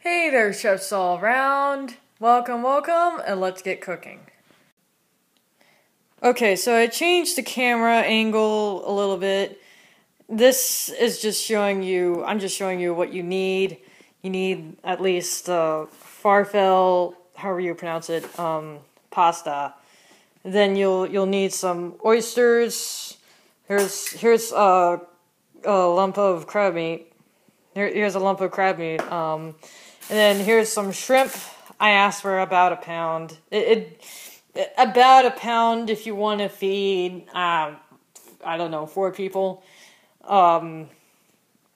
Hey there, chefs all around. Welcome, welcome, and let's get cooking. Okay, so I changed the camera angle a little bit. This is just showing you, I'm just showing you what you need. You need at least farfalle, however you pronounce it, pasta. Then you'll need some oysters. Here's a lump of crab meat. Here's a lump of crab meat. And then here's some shrimp. I asked for about a pound. About a pound if you want to feed, I don't know, 4 people.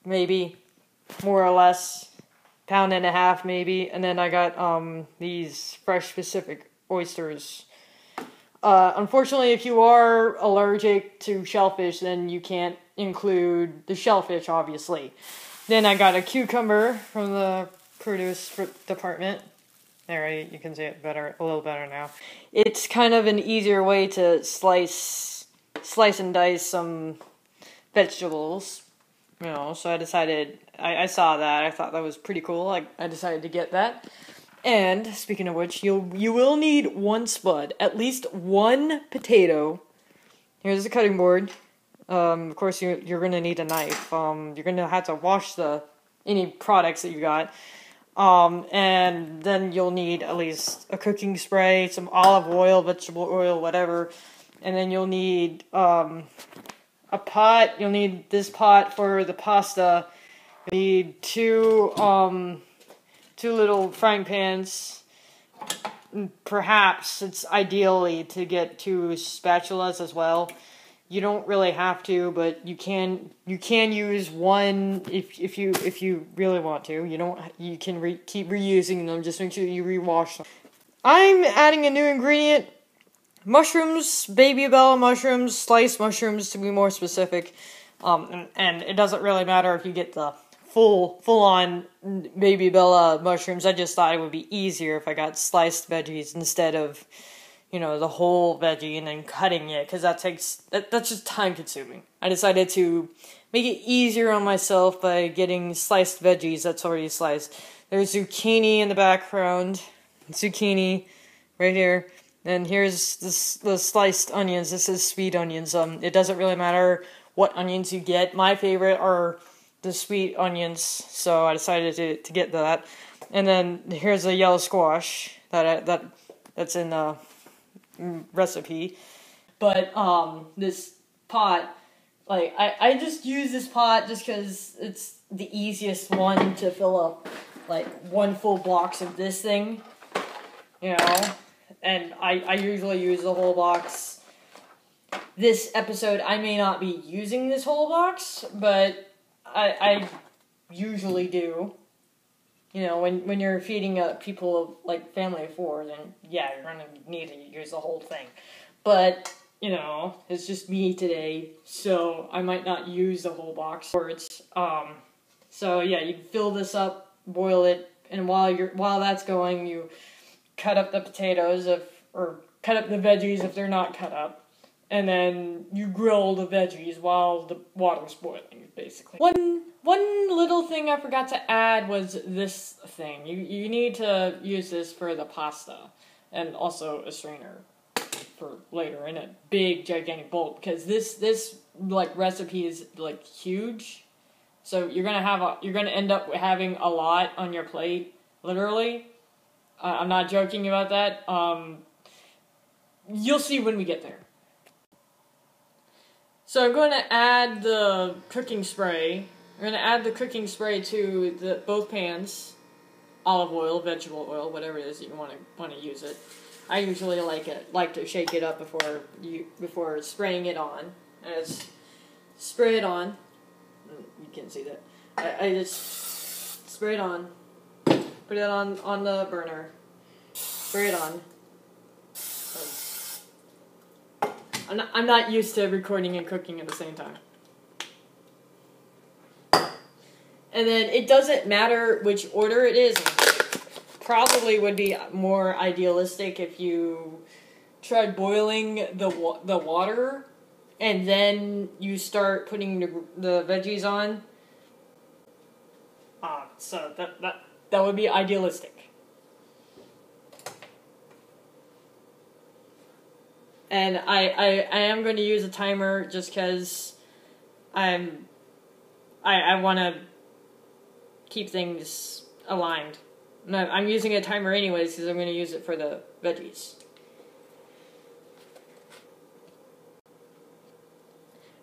Maybe, more or less. Pound and a half, maybe. And then I got these fresh Pacific oysters. Unfortunately, if you are allergic to shellfish, then you can't include the shellfish, obviously. Then I got a cucumber from the produce department. There, you can see it better, a little better now. It's kind of an easier way to slice and dice some vegetables, you know. So I decided, I saw that, I thought that was pretty cool. I decided to get that. And speaking of which, you will need 1 spud, at least 1 potato. Here's the cutting board. Of course, you're gonna need a knife. You're gonna have to wash any products that you got. And then you'll need at least a cooking spray, some olive oil, vegetable oil, whatever. And then you'll need a pot. You'll need this pot for the pasta. You need two little frying pans. Perhaps it's ideally to get 2 spatulas as well. You don't really have to, but you can use one if you really want to. You can keep reusing them. Just make sure you rewash them. I'm adding a new ingredient: mushrooms, baby bella mushrooms, sliced mushrooms to be more specific. And it doesn't really matter if you get the full on baby bella mushrooms. I just thought it would be easier if I got sliced veggies instead of, you know, the whole veggie and then cutting it, because that's just time consuming. I decided to make it easier on myself by getting sliced veggies that's already sliced. There's zucchini in the background, zucchini right here, and here's the sliced onions. This is sweet onions. It doesn't really matter what onions you get. My favorite are the sweet onions, so I decided to get that. And then here's a yellow squash that's in the recipe. But this pot, like, I just use this pot just because it's the easiest one to fill up, like, 1 full box of this thing, you know. And I usually use the whole box. This episode I may not be using this whole box, but I usually do. You know, when you're feeding people of, like, family of 4, then, yeah, you're gonna need to use the whole thing. But, you know, it's just me today, so I might not use the whole box. So, yeah, you fill this up, boil it, and while that's going, you cut up the potatoes, or cut up the veggies if they're not cut up, and then you grill the veggies while the water's boiling, basically. One little thing I forgot to add was this thing. You need to use this for the pasta, and also a strainer for later in a big gigantic bowl, because this like recipe is like huge, so you're gonna end up having a lot on your plate, literally. I'm not joking about that. You'll see when we get there. So I'm going to add the cooking spray. We're going to add the cooking spray to both pans. Olive oil, vegetable oil, whatever it is that you want to use it. I usually like to shake it up before spraying it on. I just spray it on. You can't see that. I just spray it on. Put it on the burner. Spray it on. I'm not used to recording and cooking at the same time. And then it doesn't matter which order it is. Probably would be more idealistic if you tried boiling the water and then you start putting the veggies on. So That would be idealistic. And I am going to use a timer just because I want to keep things aligned. I'm using a timer anyways because I'm going to use it for the veggies.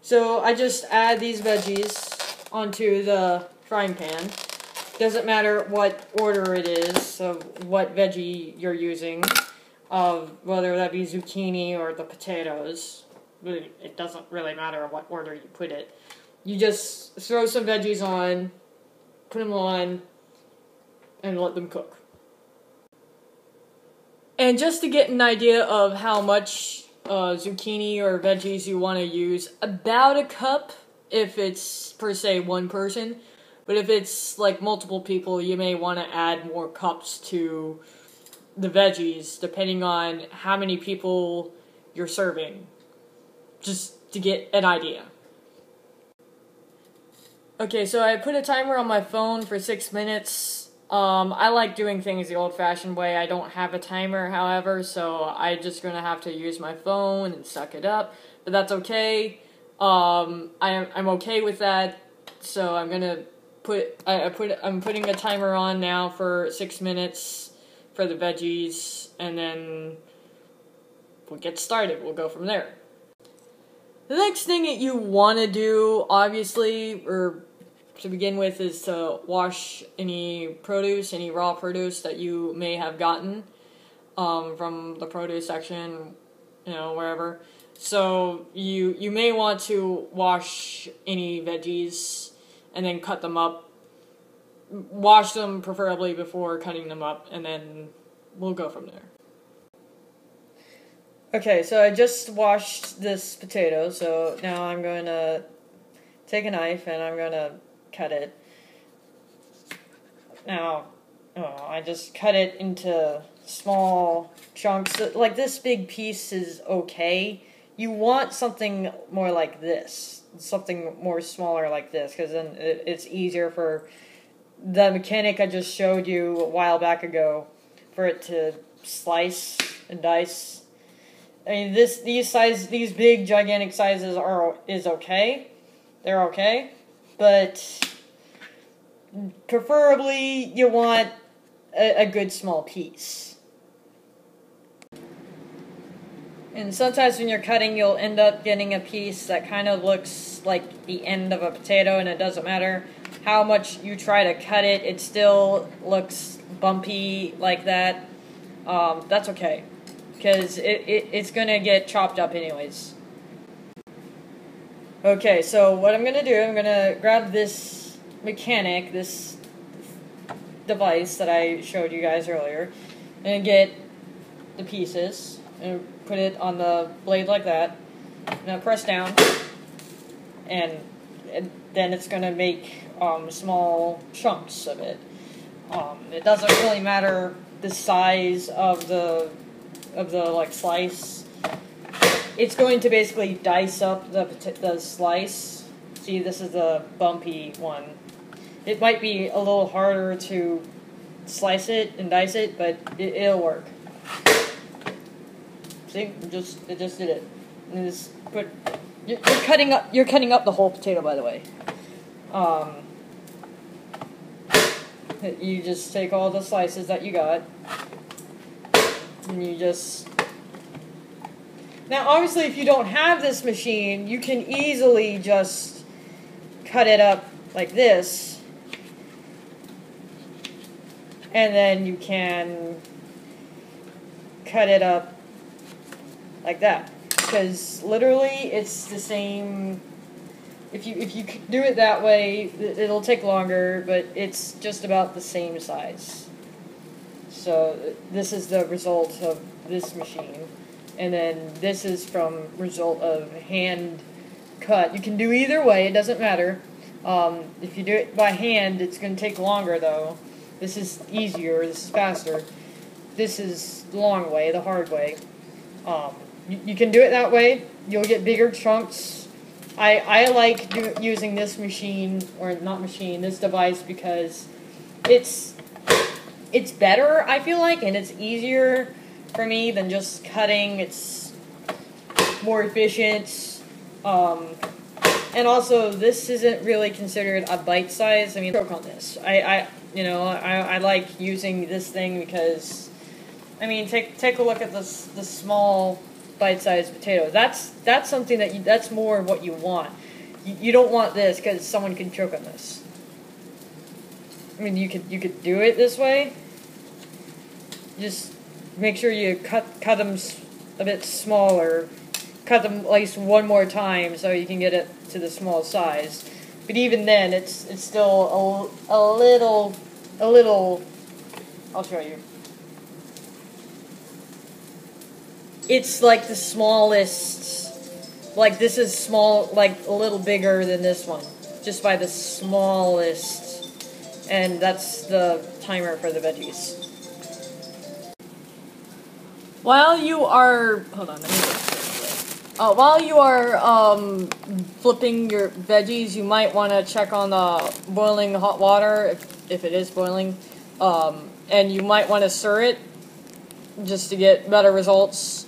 So I just add these veggies onto the frying pan. Doesn't matter what order it is of what veggie you're using, of whether that be zucchini or the potatoes. It doesn't really matter what order you put it. You just throw some veggies on, put them on, and let them cook. And just to get an idea of how much zucchini or veggies you want to use, about a cup if it's per se one person, but if it's like multiple people, you may want to add more cups to the veggies depending on how many people you're serving, just to get an idea. Okay, so I put a timer on my phone for 6 minutes. I like doing things the old-fashioned way. I don't have a timer, however, so I'm just gonna have to use my phone and suck it up. But that's okay. I'm okay with that. So I'm gonna I'm putting a timer on now for 6 minutes for the veggies, and then we'll get started. We'll go from there. The next thing that you want to do, obviously, or to begin with, is to wash any produce, any raw produce that you may have gotten from the produce section, wherever. So you may want to wash any veggies and then cut them up. Wash them preferably before cutting them up, and then we'll go from there. Okay, so I just washed this potato, so now I'm going to take a knife and I'm going to cut it. Now, I just cut it into small chunks. Like, this big piece is okay. You want something more like this. Something more smaller like this, because then it's easier for the mechanic I just showed you a while back ago for it to slice and dice. I mean, these big, gigantic sizes is okay. They're okay. But preferably you want a good small piece. And sometimes when you're cutting, you'll end up getting a piece that kind of looks like the end of a potato, and it doesn't matter how much you try to cut it, it still looks bumpy like that. That's okay, because it's going to get chopped up anyways. Okay, so what I'm going to do, I'm going to grab this mechanic, this device that I showed you guys earlier, and get the pieces, and put it on the blade like that, and I press down, and then it's going to make small chunks of it. It doesn't really matter the size of the slice. It's going to basically dice up the slice. See, this is the bumpy one. It might be a little harder to slice it and dice it, but it'll work. See, it just did it. And just you're cutting up the whole potato, by the way. You just take all the slices that you got, and you just... Now, obviously, if you don't have this machine, you can easily just cut it up like this, and then you can cut it up like that, because literally it's the same. If you do it that way, it'll take longer, but it's just about the same size. So this is the result of this machine. And then this is from result of hand cut. You can do either way, it doesn't matter. If you do it by hand, it's going to take longer though. This is easier, this is faster. This is the long way, the hard way. You can do it that way, you'll get bigger chunks. I like using this machine, or not machine, this device, because it's it's better, I feel like, and it's easier for me than just cutting. It's more efficient. And also, this isn't really considered a bite size. I mean, joke on this. I like using this thing because, I mean, take a look at this small bite-sized potato. That's something that's more what you want. You don't want this because someone can choke on this. I mean, you could do it this way. Just make sure you cut them a bit smaller. Cut them at least one more time so you can get it to the small size. But even then, it's still a little. I'll show you. It's like the smallest. Like this is small, like a little bigger than this one, just by the smallest. And that's the timer for the veggies. While you are, hold on, let me while you are flipping your veggies, you might want to check on the boiling hot water, if it is boiling, and you might want to stir it just to get better results.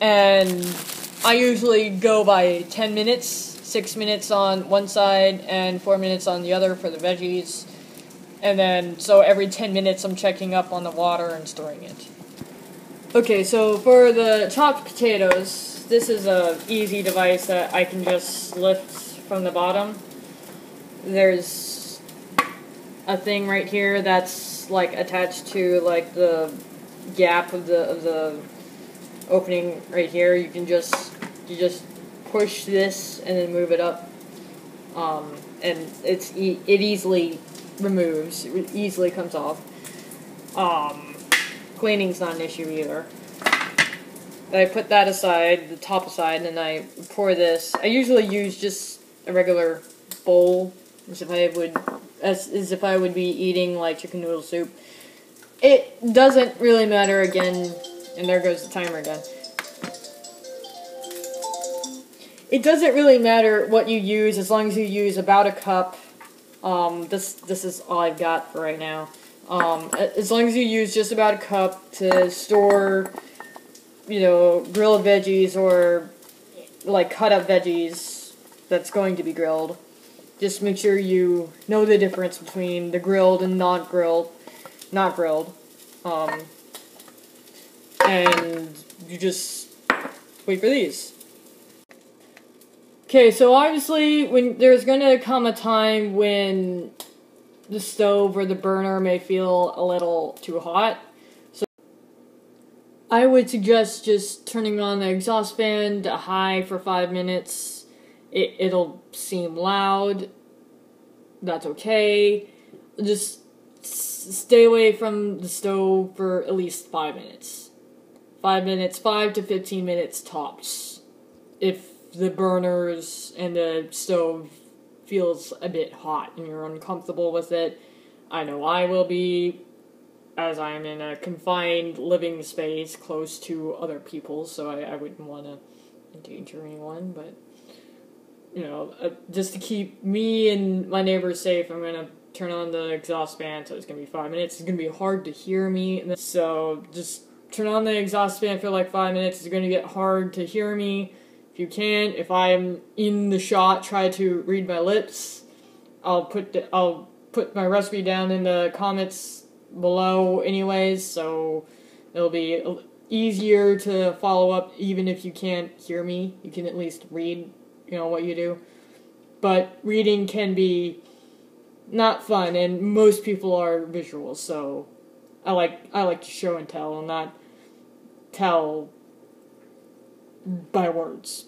And I usually go by 10 minutes, 6 minutes on one side and 4 minutes on the other for the veggies. And then, so every 10 minutes I'm checking up on the water and stirring it. Okay, so for the chopped potatoes, this is a easy device that I can just lift from the bottom. There's a thing right here that's like attached to like the gap of the opening right here. You just push this and then move it up, and it easily removes. It easily comes off. Cleaning's not an issue either. I put that aside, the top aside, and I pour this. I usually use just a regular bowl, as if I would be eating like chicken noodle soup. It doesn't really matter again, and there goes the timer again. It doesn't really matter what you use as long as you use about a cup. This is all I've got for right now. As long as you use just about a cup to store, grilled veggies or like cut up veggies that's going to be grilled. Just make sure you know the difference between the grilled and not grilled. And you just wait for these. Okay, so obviously when there's gonna come a time when the stove or the burner may feel a little too hot. So I would suggest just turning on the exhaust fan to high for 5 minutes. It'll seem loud. That's okay. Just stay away from the stove for at least 5 minutes. 5 to 15 minutes tops. If the burners and the stove feels a bit hot and you're uncomfortable with it. I know I will be, as I'm in a confined living space close to other people, so I wouldn't want to endanger anyone, but, just to keep me and my neighbors safe, I'm going to turn on the exhaust fan, so it's going to be 5 minutes. It's going to be hard to hear me, so just turn on the exhaust fan for like 5 minutes. It's going to get hard to hear me. If you can, if I'm in the shot, try to read my lips. I'll put my recipe down in the comments below anyways, so it'll be easier to follow up even if you can't hear me. You can at least read, what you do. But reading can be not fun, and most people are visual, so I like to show and tell and not tell by words.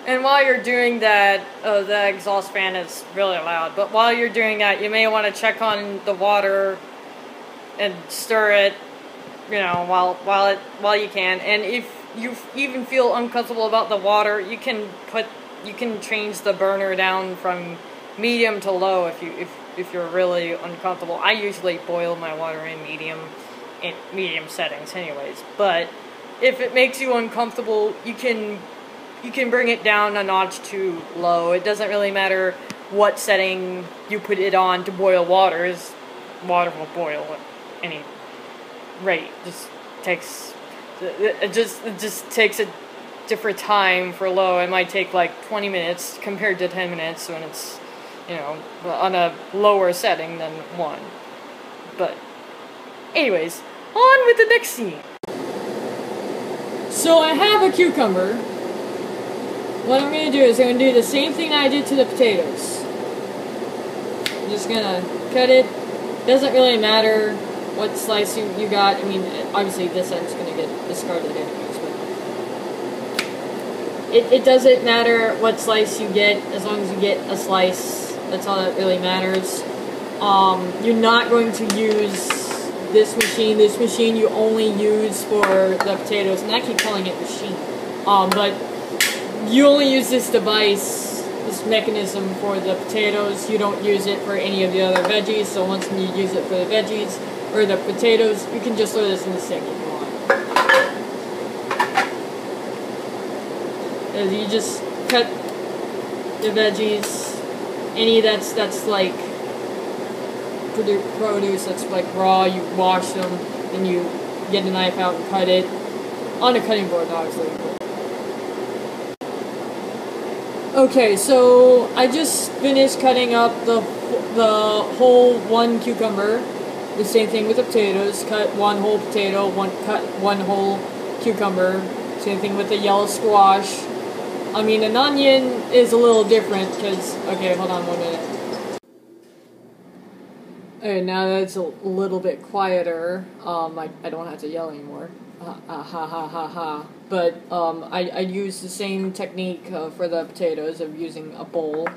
And while you're doing that, the exhaust fan is really loud, but while you're doing that, you may want to check on the water and stir it, while you can. And if you even feel uncomfortable about the water, you can change the burner down from medium to low if you're really uncomfortable. I usually boil my water in medium settings anyways, but if it makes you uncomfortable, you can bring it down a notch to low. It doesn't really matter what setting you put it on to boil water. Water will boil any rate. It just takes a different time for low. It might take like 20 minutes compared to 10 minutes when it's, on a lower setting than 1. But anyways, on with the next scene. So I have a cucumber. What I'm going to do is I'm going to do the same thing I did to the potatoes. I'm just going to cut it. Doesn't really matter what slice you got. I mean, obviously this end's going to get discarded anyways, but it doesn't matter what slice you get as long as you get a slice. That's all that really matters. You're not going to use this machine. This machine you only use for the potatoes, and I keep calling it machine. But you only use this device, this mechanism for the potatoes. You don't use it for any of the other veggies, so once you use it for the veggies, or the potatoes, you can just throw this in the sink if you want. You just cut the veggies, any that's like produce that's like raw, you wash them, and you get a knife out and cut it on a cutting board, obviously. Okay, so I just finished cutting up the whole 1 cucumber. The same thing with the potatoes. Cut 1 whole potato, cut 1 whole cucumber. Same thing with the yellow squash. I mean, an onion is a little different because, okay, hold on 1 minute. Okay, now that it's a little bit quieter, I don't have to yell anymore. But I use the same technique for the potatoes of using a bowl.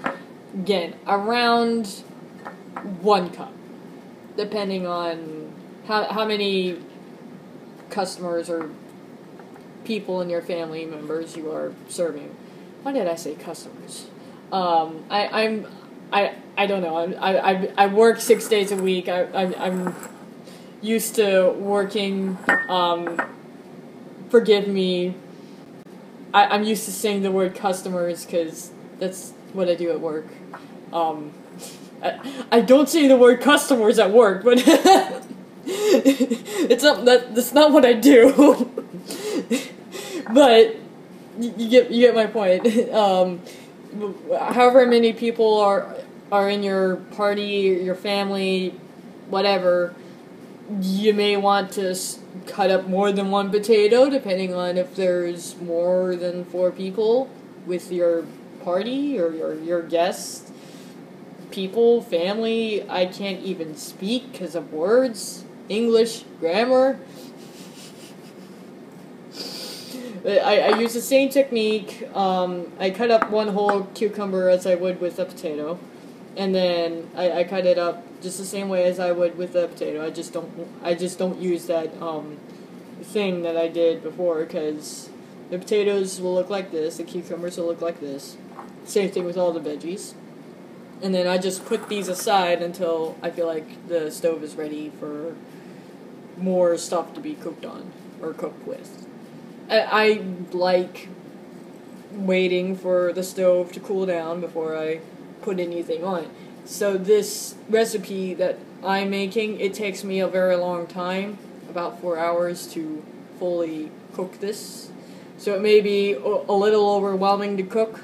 Again, around 1 cup, depending on how many customers or people in your family members you are serving. Why did I say customers? I don't know. I work 6 days a week. I'm used to working. Forgive me. I'm used to saying the word customers because that's what I do at work. I don't say the word customers at work, but that's not what I do. But you get my point. However many people are in your party, your family, whatever, you may want to cut up more than 1 potato, depending on if there's more than 4 people with your party or your guests, people, family. I can't even speak because of words, English, grammar. I use the same technique. I cut up 1 whole cucumber as I would with a potato, and then I cut it up just the same way as I would with the potato. I just don't use that thing that I did before, because the potatoes will look like this, the cucumbers will look like this. Same thing with all the veggies. And then I just put these aside until I feel like the stove is ready for more stuff to be cooked on or cooked with. I like waiting for the stove to cool down before I put anything on it. So this recipe that I'm making, it takes me a very long time, about 4 hours to fully cook this. So it may be a little overwhelming to cook,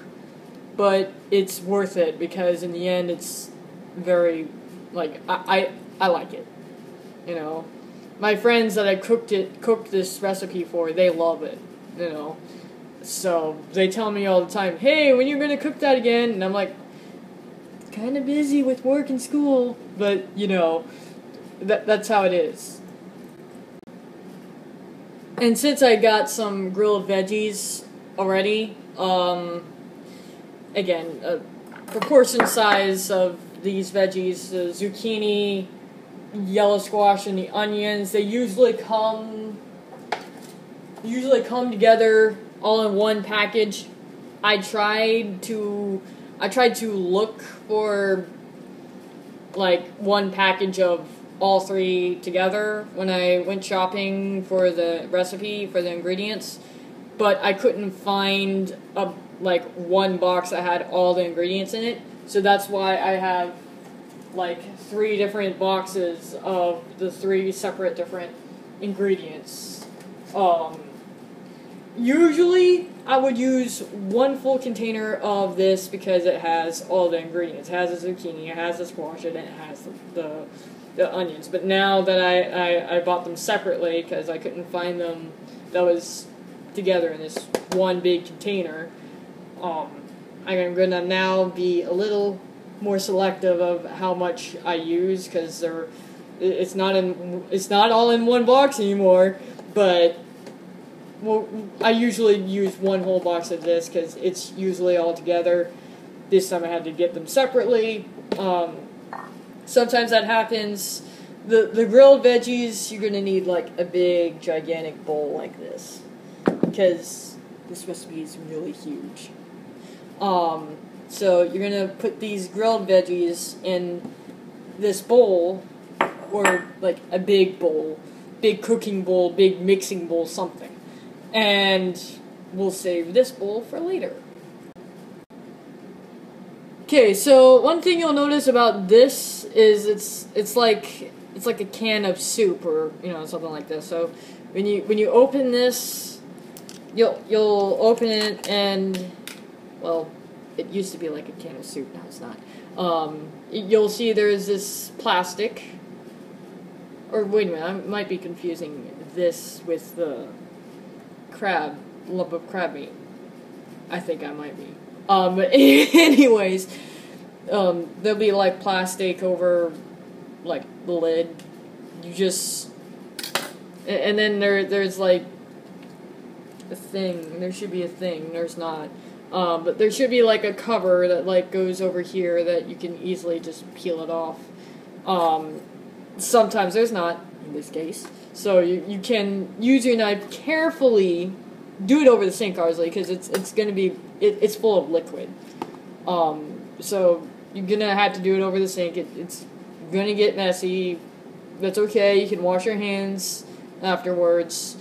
but it's worth it because in the end it's very, like, I like it, My friends that I cooked this recipe for, they love it, So they tell me all the time, hey, when you're gonna cook that again? And I'm like, kind of busy with work and school, but that's how it is. And since I got some grilled veggies already, again, proportion size of these veggies, the zucchini, yellow squash, and the onions, they usually come together all in one package. I tried to look for like one package of all 3 together when I went shopping for the recipe, for the ingredients, but I couldn't find one box that had all the ingredients in it. So that's why I have like 3 different boxes of the 3 separate different ingredients. Usually, I would use 1 full container of this because it has all the ingredients. It has the zucchini, it has the squash, and it has the onions. But now that I bought them separately because I couldn't find them that was together in this one big container, I'm gonna now be a little more selective of how much I use because it's not all in one box anymore. But well, I usually use 1 whole box of this because it's usually all together. This time I had to get them separately. Sometimes that happens. The grilled veggies, you're gonna need like a big, gigantic bowl like this because this recipe is really huge. So you're gonna put these grilled veggies in this bowl, or like a big bowl, big cooking bowl, big mixing bowl, something. And we'll save this bowl for later. Okay, so one thing you'll notice about this is it's like a can of soup, or something like this. So when you open this, you'll open it, and well, it used to be like a can of soup, now it's not. You'll see there's this plastic, or wait a minute, I might be confusing this with the lump of crab meat. I think I might be. But anyways, there'll be like plastic over like the lid. You just, and then there's like a thing. There should be a thing. There's not. But there should be like a cover that like goes over here that you can easily just peel it off. Sometimes there's not, in this case. So you can use your knife carefully. Do it over the sink, obviously, because it's gonna be it's full of liquid. So you're gonna have to do it over the sink. It's gonna get messy. That's okay. You can wash your hands afterwards.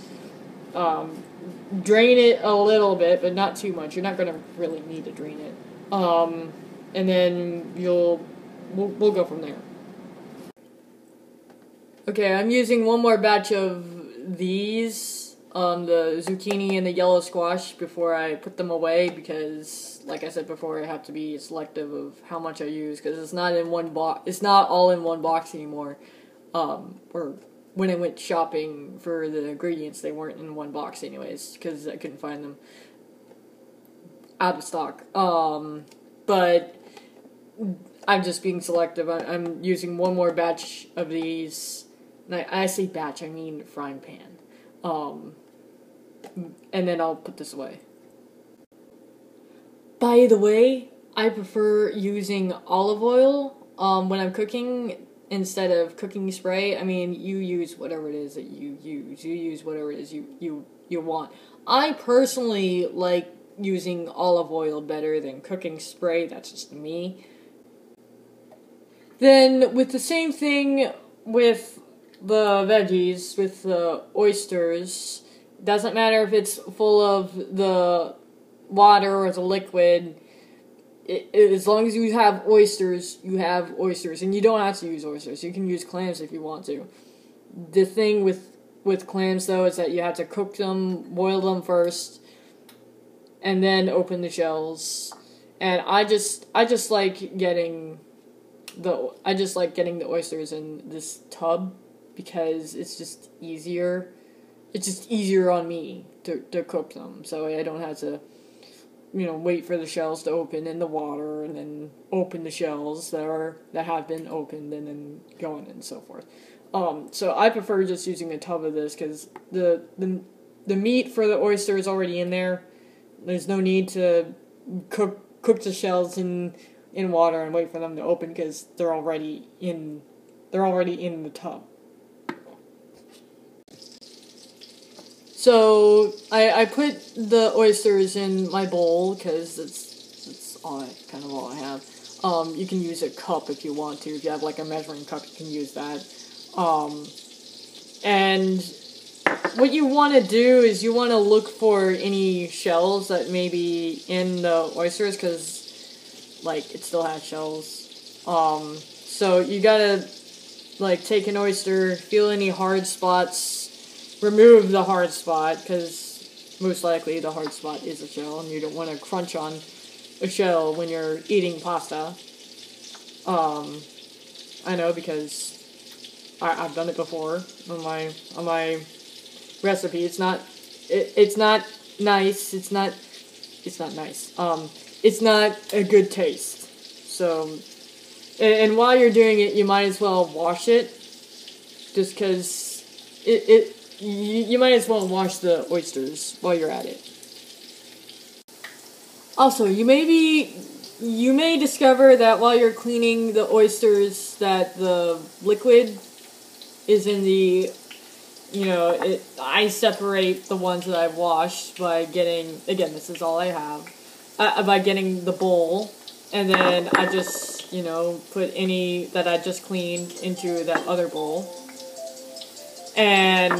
Drain it a little bit, but not too much. You're not gonna really need to drain it. And then we'll go from there. Okay, I'm using one more batch of these, the zucchini and the yellow squash, before I put them away, because, like I said before, I have to be selective of how much I use, because it's not in one box. It's not all in one box anymore. Or when I went shopping for the ingredients, they weren't in one box anyways, because I couldn't find them out of stock. But I'm just being selective. I'm using one more batch of these. I say batch, I mean frying pan. And then I'll put this away. By the way, I prefer using olive oil when I'm cooking instead of cooking spray. I mean, you use whatever it is that you use. You use whatever it is you want. I personally like using olive oil better than cooking spray. That's just me. Then, with the same thing with the veggies, with the oysters, doesn't matter if it's full of the water or the liquid, as long as you have oysters, you have oysters, and you don't have to use oysters. You can use clams if you want to. The thing with clams, though, is that you have to cook them, boil them first, and then open the shells. And I just like getting the oysters in this tub, because it's just easier. It's just easier on me to cook them, so I don't have to, wait for the shells to open in the water, and then open the shells that have been opened, and then go in and so forth. So I prefer just using a tub of this, because the meat for the oyster is already in there. There's no need to cook the shells in water and wait for them to open, because they're already in the tub. So I put the oysters in my bowl, because that's all I have. You can use a cup if you want to. If you have like a measuring cup, you can use that. And what you want to do is you want to look for any shells that may be in the oysters, because like it still has shells. So you gotta, like, take an oyster, feel any hard spots, remove the hard spot, because most likely the hard spot is a shell, and you don't want to crunch on a shell when you're eating pasta. I know because I've done it before on my recipe. It's not nice. It's not nice. It's not a good taste. So, and while you're doing it, you might as well wash it, just because you might as well wash the oysters while you're at it. Also, you may discover that while you're cleaning the oysters that the liquid is in the, I separate the ones that I've washed by getting, again, this is all I have, by getting the bowl, and then I just, put any that I just cleaned into that other bowl, and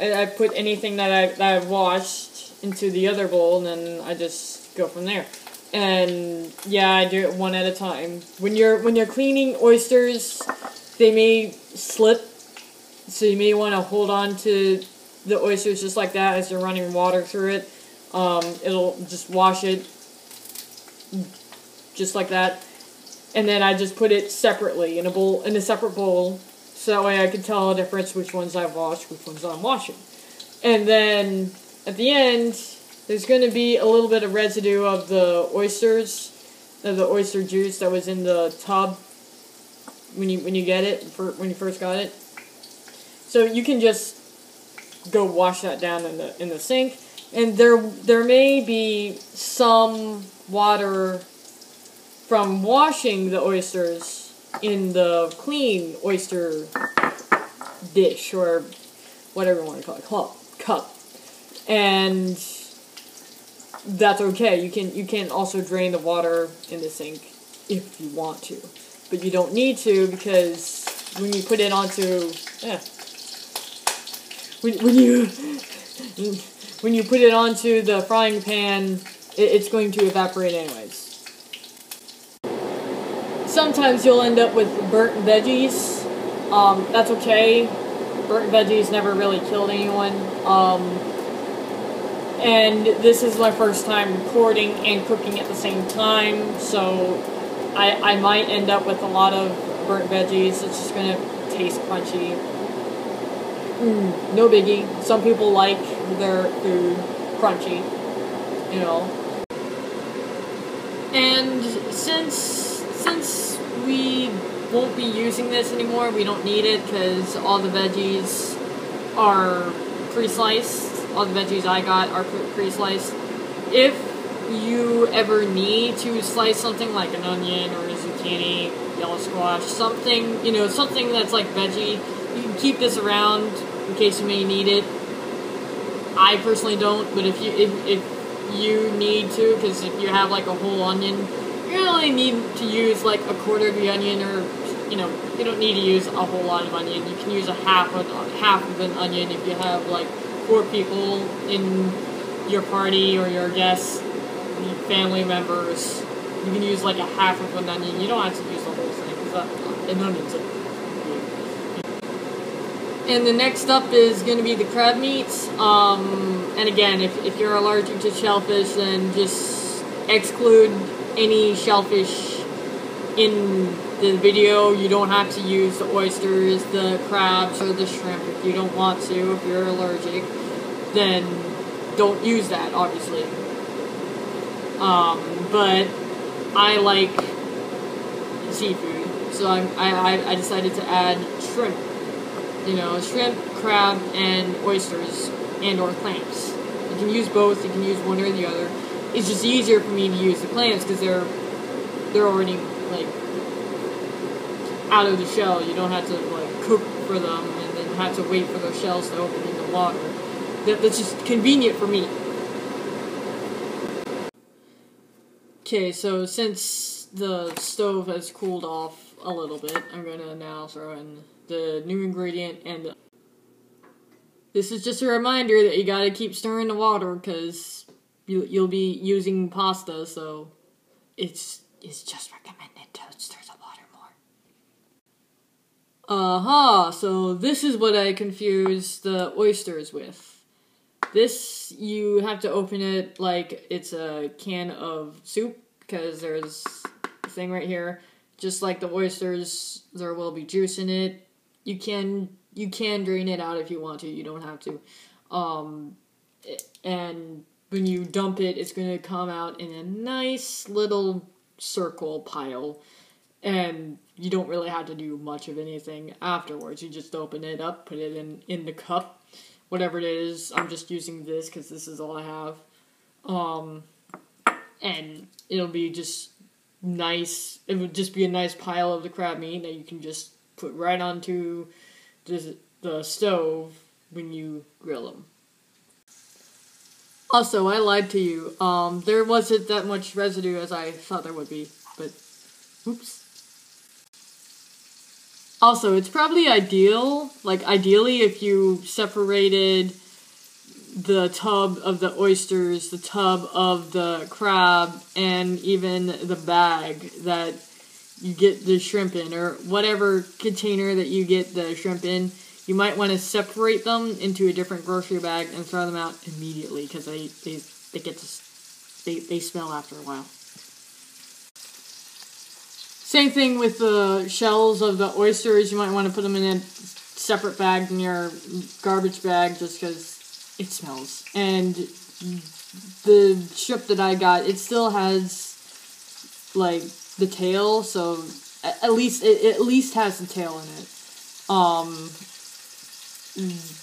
I put anything that I've washed into the other bowl, and then I just go from there. And yeah, I do it one at a time. When you're cleaning oysters, they may slip, so you may want to hold on to the oysters just like that as you're running water through it. It'll just wash it just like that. And then I just put it separately in a separate bowl. So that way I can tell the difference which ones I've washed, which ones I'm washing. And then, at the end, there's going to be a little bit of residue of the oysters, of the oyster juice that was in the tub when you get it, when you first got it. So you can just go wash that down in the sink. And there may be some water from washing the oysters in the clean oyster dish, or whatever you want to call it, cup. And that's okay. You can also drain the water in the sink if you want to. But you don't need to, because when you put it onto when you put it onto the frying pan, it's going to evaporate anyways. Sometimes you'll end up with burnt veggies. That's okay. Burnt veggies never really killed anyone. And this is my first time recording and cooking at the same time, so I might end up with a lot of burnt veggies. It's just gonna taste crunchy. No biggie. Some people like their food crunchy, And since we won't be using this anymore, we don't need it, because all the veggies are pre-sliced. All the veggies I got are pre-sliced. If you ever need to slice something like an onion or a zucchini, yellow squash, something that's like veggie, you can keep this around in case you may need it. I personally don't, but if you need to, because if you have like a whole onion, you really need to use like a quarter of the onion, or you don't need to use a whole lot of onion. You can use a half of an onion if you have like 4 people in your party, or your guests, family members. You can use like a half of an onion. You don't have to use the whole thing, because an onion's big. And the next up is going to be the crab meats. And again, if you're allergic to shellfish, then just exclude any shellfish in the video. You don't have to use the oysters, the crabs, or the shrimp if you don't want to. If you're allergic, then don't use that, obviously. But I like seafood, so I decided to add shrimp. Shrimp, crab, and oysters, and or clams. You can use both. You can use one or the other. It's just easier for me to use the clams because they're already like out of the shell. You don't have to like cook for them and then have to wait for those shells to open in the water. That's just convenient for me. Okay, so since the stove has cooled off a little bit, I'm gonna now throw in the new ingredient, and this is just a reminder that you gotta keep stirring the water, because you'll be using pasta, so it's just recommended to stir the water more. So this is what I confuse the oysters with. This, you have to open it like it's a can of soup, because there's a thing right here. Just like the oysters, there will be juice in it. You can drain it out if you want to. You don't have to. And when you dump it, it's going to come out in a nice little circle pile. And you don't really have to do much of anything afterwards. You just open it up, put it in the cup, whatever it is. I'm just using this because this is all I have. And it'll be just nice. It would just be a nice pile of the crab meat that you can just put right onto the stove when you grill them. Also, I lied to you. There wasn't that much residue as I thought there would be, but oops. Also, it's probably ideally if you separated the tub of the oysters, the tub of the crab, and even the bag that you get the shrimp in, or whatever container that you get the shrimp in. You might want to separate them into a different grocery bag and throw them out immediately, because they smell after a while. Same thing with the shells of the oysters. You might want to put them in a separate bag than your garbage bag, just because it smells. And the shrimp that I got, it still has like the tail, so at least has the tail in it.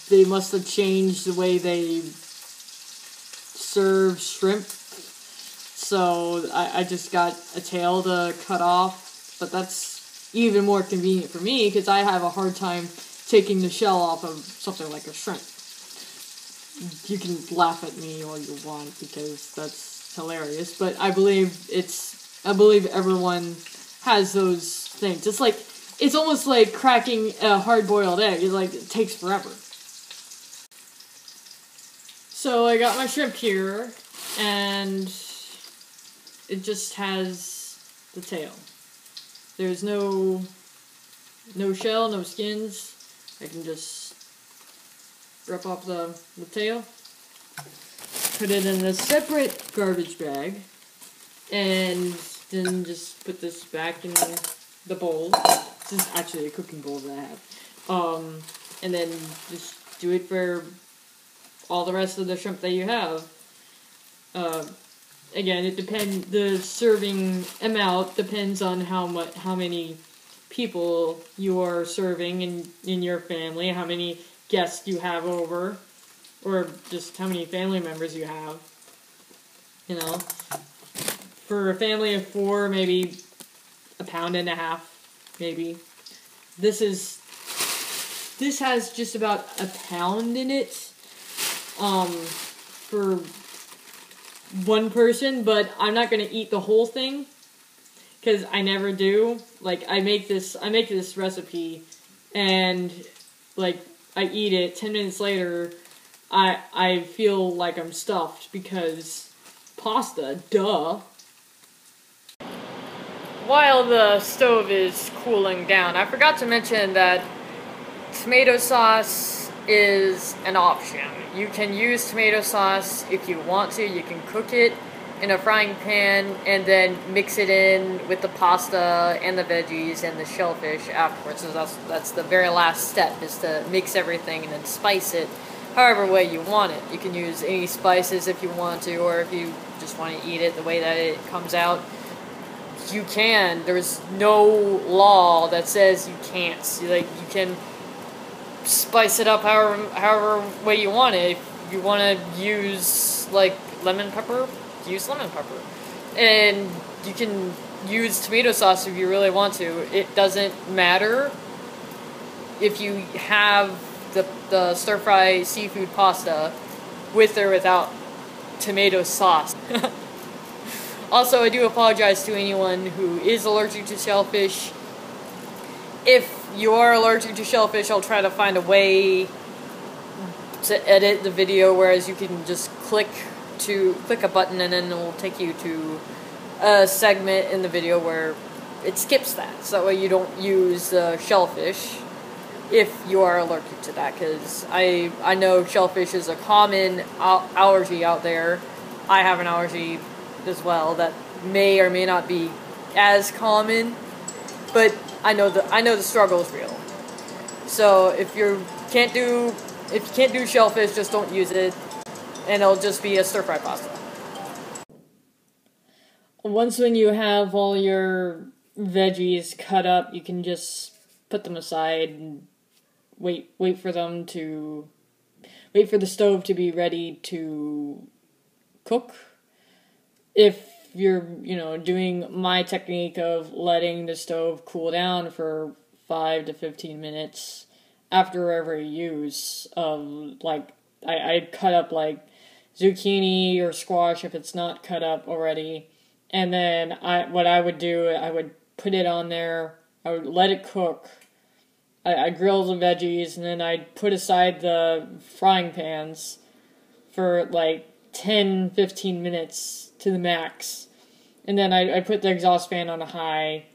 They must have changed the way they serve shrimp, so I just got a tail to cut off, but that's even more convenient for me, because I have a hard time taking the shell off of something like a shrimp. You can laugh at me all you want, because that's hilarious, but I believe everyone has those things. It's almost like cracking a hard-boiled egg. It takes forever. So I got my shrimp here, and it just has the tail. There's no shell, no skins. I can just rip off the tail, put it in a separate garbage bag, and then just put this back in the bowl. This is actually a cooking bowl that I have. And then just do it for all the rest of the shrimp that you have. Again, it depends. The serving amount depends on how many people you are serving in your family, how many guests you have over, or just how many family members you have. You know, for a family of 4, maybe 1.5 pounds, maybe. This has just about 1 pound in it, for one person, but I'm not gonna eat the whole thing, because I never do. I make this recipe, and, I eat it, 10 minutes later, I feel like I'm stuffed, because pasta, duh. While the stove is cooling down, I forgot to mention that tomato sauce is an option. You can use tomato sauce if you want to. You can cook it in a frying pan and then mix it in with the pasta and the veggies and the shellfish afterwards. So that's the very last step, is to mix everything and then spice it however way you want it. You can use any spices if you want to, or if you just want to eat it the way that it comes out, you can. There's no law that says you can't. You can spice it up however way you want it. If you want to use lemon pepper, use lemon pepper, and you can use tomato sauce if you really want to. It doesn't matter if you have the stir fry seafood pasta with or without tomato sauce. Also, I do apologize to anyone who is allergic to shellfish. If you are allergic to shellfish, I'll try to find a way to edit the video, whereas you can just click to click a button, and then it will take you to a segment in the video where it skips that, so that way you don't use shellfish if you are allergic to that, because I know shellfish is a common allergy out there. I have an allergy as well that may or may not be as common, but I know the struggle is real. So if you can't do shellfish, just don't use it, and it'll just be a stir-fry pasta. Once when you have all your veggies cut up, you can just put them aside and wait for the stove to be ready to cook. If you're, doing my technique of letting the stove cool down for 5 to 15 minutes after every use, I'd cut up like zucchini or squash if it's not cut up already, and then I would put it on there, I would let it cook, I'd grill the veggies, and then I'd put aside the frying pans for like 10-15 minutes to the max, and then I put the exhaust fan on a high,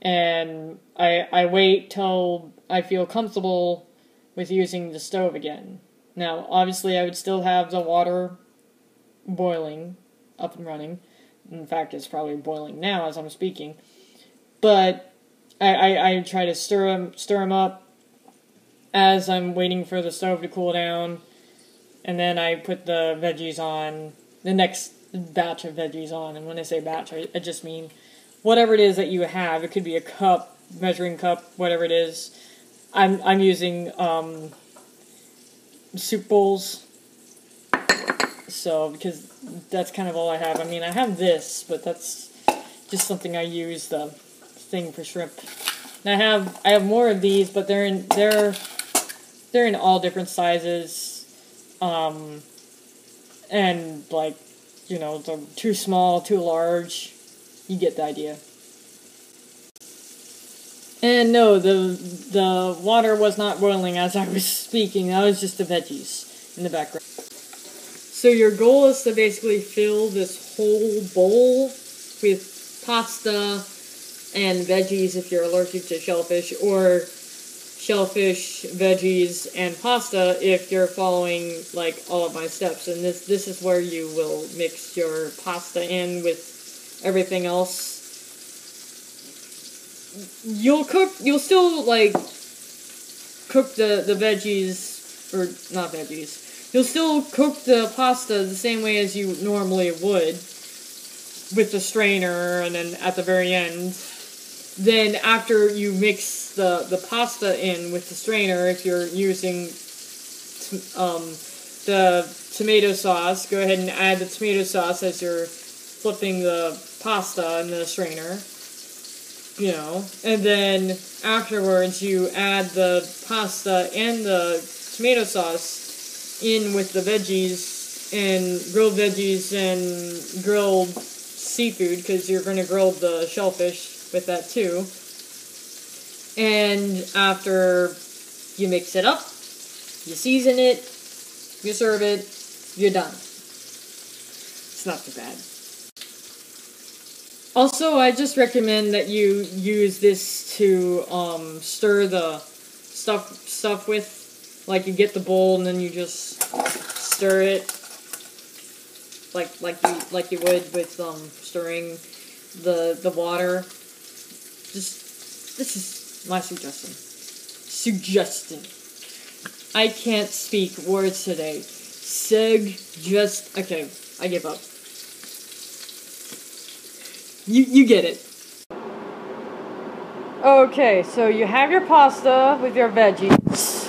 and I wait till I feel comfortable with using the stove again. Now, obviously, I would still have the water boiling, up and running. In fact, it's probably boiling now as I'm speaking. But I try to stir them up as I'm waiting for the stove to cool down, and then I put the veggies on, the next batch of veggies on. And when I say batch, I just mean whatever it is that you have. It could be a cup, measuring cup, whatever it is. I'm using soup bowls, so because that's kind of all I have. I mean, I have this, but that's just something I use, the thing for shrimp. And I have more of these, but they're in all different sizes, and like, they're too small, too large. You get the idea. And no, the water was not boiling as I was speaking. That was just the veggies in the background. So your goal is to basically fill this whole bowl with pasta and veggies if you're allergic to shellfish, or shellfish, veggies, and pasta if you're following like all of my steps. And this is where you will mix your pasta in with everything else. You'll still like cook the veggies, or not veggies. You'll still cook the pasta the same way as you normally would, with the strainer, and then at the very end. Then after you mix the pasta in with the strainer, if you're using the tomato sauce, go ahead and add the tomato sauce as you're flipping the pasta in the strainer. And then afterwards you add the pasta and the tomato sauce in with the veggies, and grilled veggies and grilled seafood, because you're going to grill the shellfish with that too. And after you mix it up, you season it, you serve it, you're done. It's not too bad. Also, I just recommend that you use this to stir the stuff with. Like, you get the bowl and then you just stir it like you would with stirring the water. This is my suggestion. I can't speak words today. Okay, I give up. You get it. Okay, so you have your pasta with your veggies.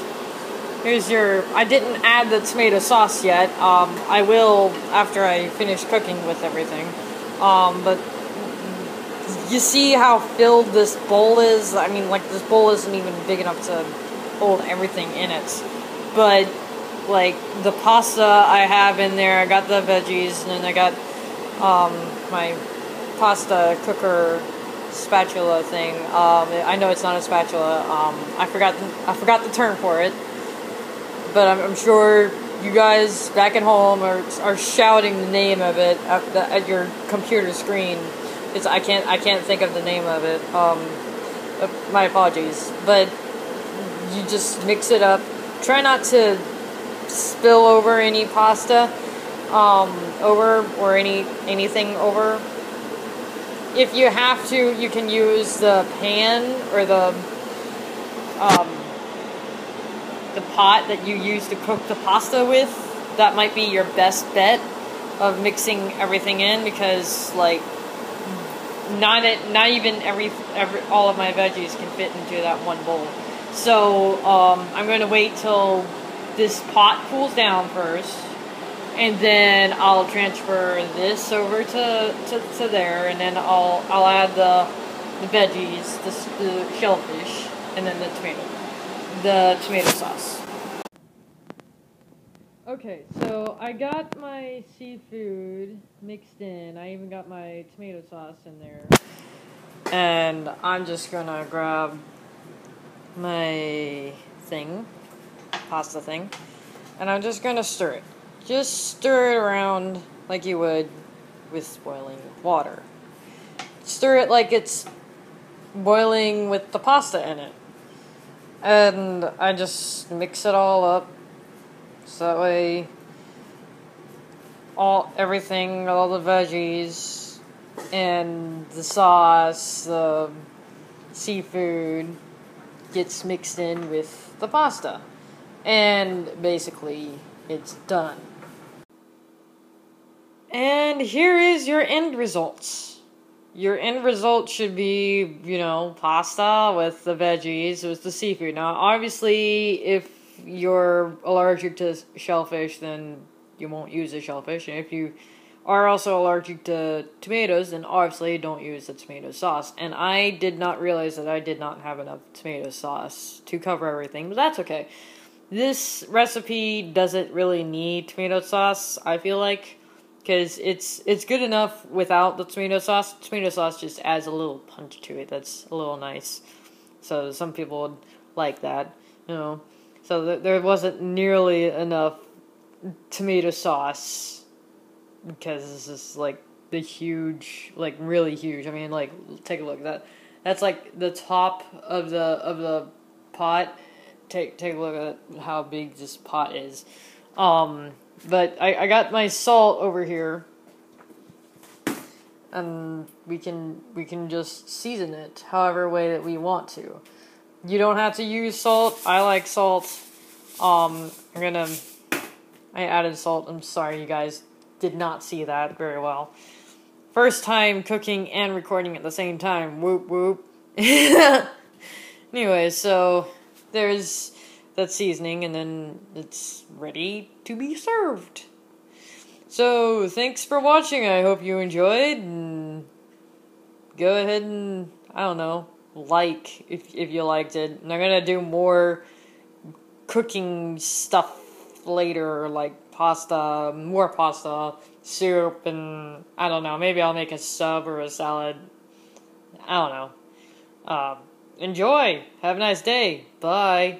Here's I didn't add the tomato sauce yet. I will after I finish cooking with everything. But you see how filled this bowl is? I mean, like, this bowl isn't even big enough to hold everything in it. But, like, the pasta I have in there, I got the veggies, and then I got my pasta cooker spatula thing. I know it's not a spatula. I forgot the term for it. But I'm sure you guys back at home are shouting the name of it at your computer screen. I can't think of the name of it. My apologies. But you just mix it up. Try not to spill over any pasta over or anything over. If you have to, you can use the pan or the pot that you use to cook the pasta with. That might be your best bet of mixing everything in, because like not even all of my veggies can fit into that one bowl. So I'm going to wait till this pot cools down first, and then I'll transfer this over to there, and then I'll add the veggies, the shellfish, and then the tomato sauce. Okay, so I got my seafood mixed in. I even got my tomato sauce in there. And I'm just gonna grab my pasta thing, and I'm just gonna stir it. Just stir it around like you would with boiling water. Stir it like it's boiling with the pasta in it. And I just mix it all up, so that way all the veggies and the sauce, the seafood gets mixed in with the pasta. And basically, it's done. And here is your end results. Your end result should be, pasta with the veggies, with the seafood. Now, obviously, if you're allergic to shellfish, then you won't use the shellfish. And if you are also allergic to tomatoes, then obviously don't use the tomato sauce. And I did not realize that I did not have enough tomato sauce to cover everything, but that's okay. This recipe doesn't really need tomato sauce, I feel like, because it's good enough without the tomato sauce. Tomato sauce just adds a little punch to it that's a little nice. So some people would like that, So there wasn't nearly enough tomato sauce, because this is like the huge, like really huge. I mean, like, take a look at that. That's like the top of the pot. Take a look at how big this pot is. But I got my salt over here, and we can just season it however way that we want to. You don't have to use salt. I like salt. I added salt. I'm sorry, you guys did not see that very well. First time cooking and recording at the same time. Whoop whoop. Anyway, so there's that seasoning, and then it's ready to be served. So, thanks for watching. I hope you enjoyed, and go ahead and, like if you liked it. And I'm gonna do more cooking stuff later, like more pasta, soup, and I don't know, maybe I'll make a sub or a salad. I don't know. Enjoy! Have a nice day. Bye!